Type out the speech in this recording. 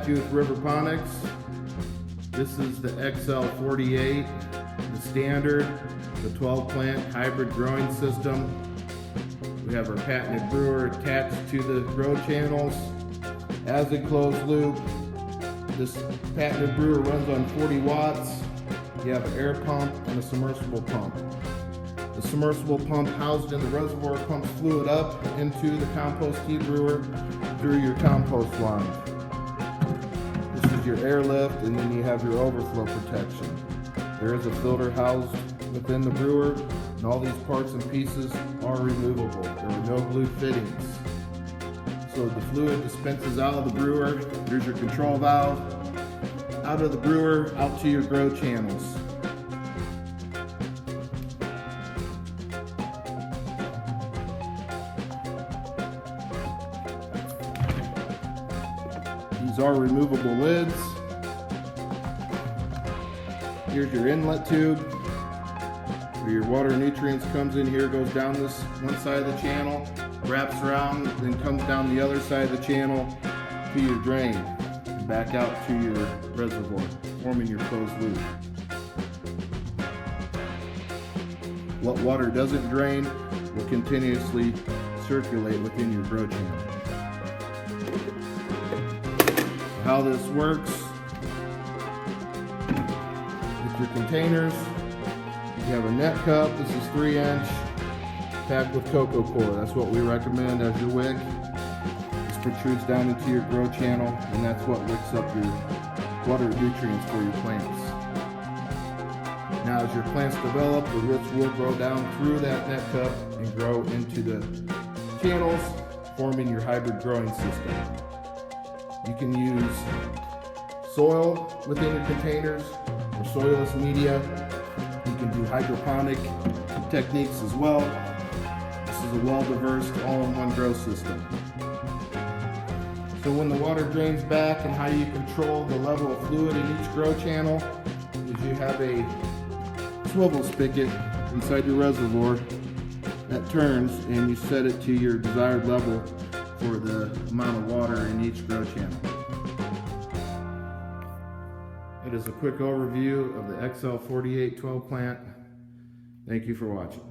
at you with Riverponics. This is the XL48, the standard, the 12 plant hybrid growing system. We have our patented brewer attached to the grow channels. As a closed loop, this patented brewer runs on 40 watts. You have an air pump and a submersible pump. The submersible pump housed in the reservoir pumps fluid up into the compost tea brewer through your compost line. This is your airlift, and then you have your overflow protection. There is a filter housed within the brewer, and all these parts and pieces are removable. There are no glue fittings. So the fluid dispenses out of the brewer. There's your control valve. Out of the brewer, out to your grow channels. These are removable lids. Here's your inlet tube where your water nutrients comes in here, goes down this one side of the channel, wraps around, then comes down the other side of the channel to your drain and back out to your reservoir, forming your closed loop. What water doesn't drain will continuously circulate within your grow channel. How this works with your containers, you have a net cup. This is 3-inch, packed with cocoa core. That's what we recommend as your wick. This protrudes down into your grow channel, and that's what wicks up your water nutrients for your plants. Now as your plants develop, the roots will grow down through that net cup and grow into the channels, forming your hybrid growing system. You can use soil within your containers or soilless media. You can do hydroponic techniques as well. This is a well-diverse all-in-one grow system. So when the water drains back, and how you control the level of fluid in each grow channel is you have a swivel spigot inside your reservoir that turns, and you set it to your desired level for the amount of water in each grow channel. It is a quick overview of the XL48 12 plant. Thank you for watching.